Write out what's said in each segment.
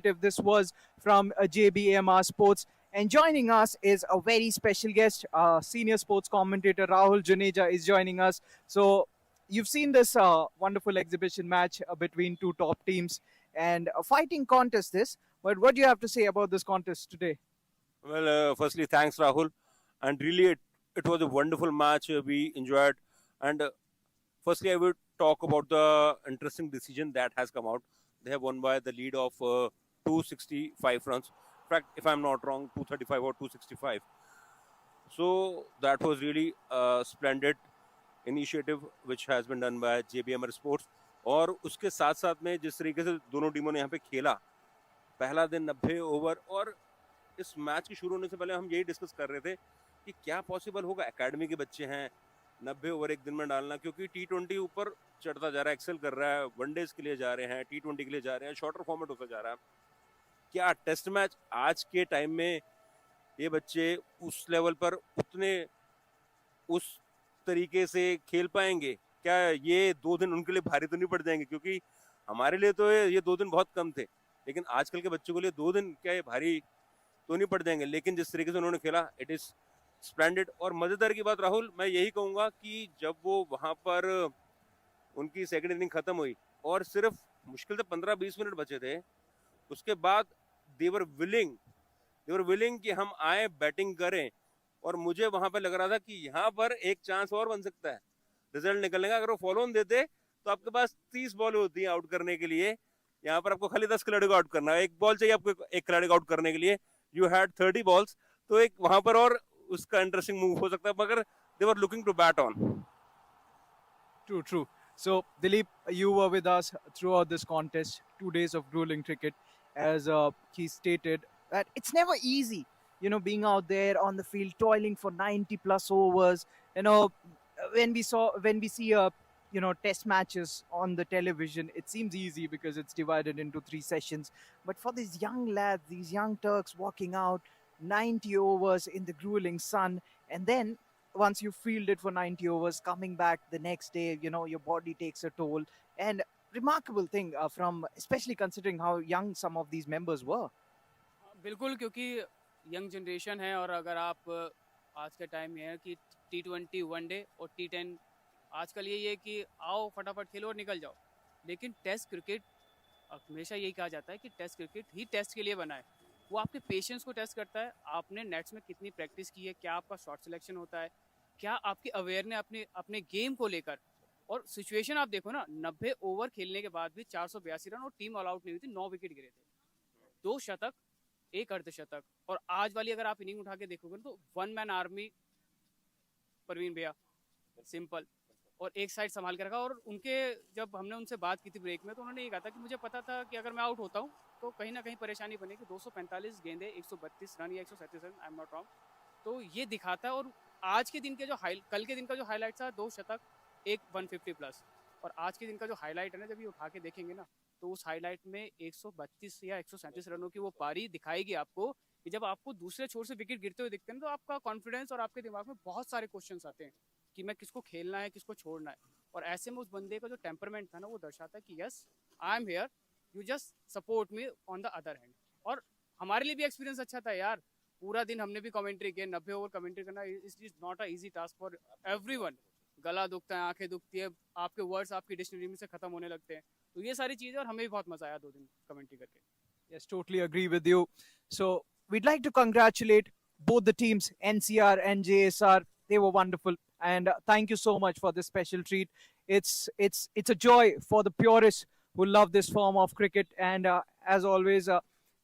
This was from JBMR Sports. And joining us is a very special guest, senior sports commentator Rahul Juneja is joining us. So you've seen this wonderful exhibition match between two top teams and a fighting contest this. But what do you have to say about this contest today? Well, firstly, thanks, Rahul. And really, it was a wonderful match. We enjoyed. And firstly, I would talk about the interesting decision that has come out. They have won by the lead of 265 runs. In fact, if I'm not wrong, 235 or 265. So that was really a splendid initiative which has been done by JBMR Sports. और उसके साथ साथ में जिस तरीके से दोनों टीमों ने यहाँ पे खेला, पहला दिन 90 ओवर, और इस मैच के शुरू होने से पहले हम यही डिस्कस कर रहे थे कि क्या पॉसिबल होगा, एकेडमी के बच्चे हैं, 90 ओवर एक दिन में डालना, क्योंकि T20 ऊपर चढ़ता जा रहा है, एक्सेल कर रहा है, वनडेज के लिए जा रहे हैं, T20 के लिए जा रहे हैं, शॉर्टर फॉर्मेट होता जा रहा है। क्या टेस्ट मैच आज के टाइम में ये बच्चे उस लेवल पर उतने उस तरीके से खेल पाएंगे? क्या ये 2 दिन उनके लिए भारी तो नहीं पड़ जाएंगे? क्योंकि हमारे लिए तो ये 2 दिन बहुत कम थे, लेकिन आजकल के बच्चों के लिए 2 दिन क्या ये भारी तो नहीं पड़ जाएंगे। लेकिन जिस तरीके से उन्होंने खेला, इट इज स्प्लेंडेड। और मजेदार की बात राहुल, मैं यही कहूंगा कि जब वो वहां पर उनकी सेकंड इनिंग खत्म हुई और सिर्फ मुश्किल से 15-20 मिनट बचे थे, उसके बाद देवर विलिंग कि हम आए बैटिंग करें, और मुझे वहां पर लग रहा था कि यहाँ पर एक चांस और बन सकता है रिजल्ट निकलने का। अगर वो फॉलो ऑन देते तो आपके पास 30 बॉल होती है आउट करने के लिए, यहाँ पर आपको खाली 10 खिलाड़ियों को आउट करना है, एक बॉल चाहिए आपको एक खिलाड़ी को आउट करने के लिए। यू हैड 30 बॉल्स, तो एक वहां पर और उसका इंटरेस्टिंग मूव हो सकता है, मगर they were looking to bat on. True. So, Dilip, you were with us throughout this contest, 2 days of grueling cricket. As he stated, that it's never easy, being out there on the field, toiling for 90 plus overs. When we see test matches on the television, it seems easy because it's divided into 3 sessions. But for these young lads, these young Turks walking out 90 overs in the grueling sun, and then once you field it for 90 overs, coming back the next day, your body takes a toll. And remarkable thing from, especially considering how young some of these members were. बिल्कुल, क्योंकि young generation है, और अगर आप आज के time में है कि T20 वनडे और T10 आजकल यही है कि आओ फटाफट खेलो और निकल जाओ। लेकिन टेस्ट क्रिकेट, हमेशा यही कहा जाता है कि टेस्ट क्रिकेट ही टेस्ट के लिए बना है। वो आपके पेशेंस को टेस्ट करता है, आपने नेट्स में कितनी प्रैक्टिस की है, क्या आपका शॉट सिलेक्शन होता है, क्या आपकी अवेयरनेस अपने गेम को लेकर। और सिचुएशन आप देखो ना, 90 ओवर खेलने के बाद भी 482 रन और टीम ऑल आउट नहीं हुई थी, 9 विकेट गिरे थे, 2 शतक, 1 अर्धशतक। और आज वाली अगर आप इनिंग उठा के देखोगे तो 1 मैन आर्मी, परवीन भैया सिंपल, और एक साइड संभाल के रखा। और उनके जब हमने उनसे बात की थी ब्रेक में, तो उन्होंने ये कहा था कि मुझे पता था कि अगर मैं आउट होता हूँ तो कहीं ना कहीं परेशानी बनेगी। 245 गेंदे, 132 रन या 137 run, I am not wrong. तो ये दिखाता है। और आज के दिन के कल के दिन का जो हाईलाइट था, 2 शतक, एक 150 प्लस, और आज के दिन का जो हाईलाइट है ना, जब ये उठा के देखेंगे ना, तो उस हाईलाइट में 132 या 137 रनों की वो पारी दिखाएगी आपको। कि जब आपको दूसरे छोर से विकेट गिरते हुए दिखते हैं, तो आपका कॉन्फिडेंस और आपके दिमाग में बहुत सारे क्वेश्चंस आते हैं कि मैं किसको खेलना है, किसको छोड़ना है। और ऐसे में उस बंदे का जो टेम्परमेंट था ना, वो दर्शाता है कि yes, I am here, you just support me on the other hand. और हमारे लिए भी एक्सपीरियंस अच्छा था यार, पूरा दिन हमने भी कमेंट्री किया। 90 ओवर कमेंट्री करना is not a easy task for everyone. गला दुखता है, आंखें दुखती है, आपके वर्ड्स आपकी डिक्शनरी में से खत्म होने लगते हैं। तो ये सारी चीजें, और हमें भी बहुत मजा आया 2 दिन कमेंट्री करके। Yes, totally agree with you. So we'd like to congratulate both the teams, NCR and JSR. They were wonderful, and thank you so much for this special treat. It's a joy for the purists who love this form of cricket. And as always,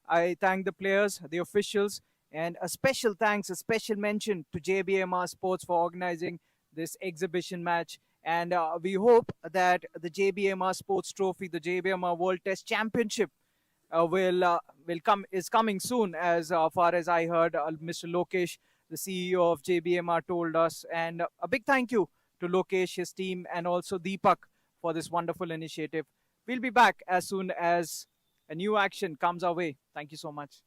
I thank the players, the officials, and a special thanks, a special mention to JBMR Sports for organizing this exhibition match. And we hope that the JBMR Sports Trophy, the JBMR World Test Championship, is coming soon. As far as I heard, Mr. Lokesh, the CEO of JBMR, told us. And a big thank you to Lokesh, his team, and also Deepak for this wonderful initiative. We'll be back as soon as a new action comes our way. Thank you so much.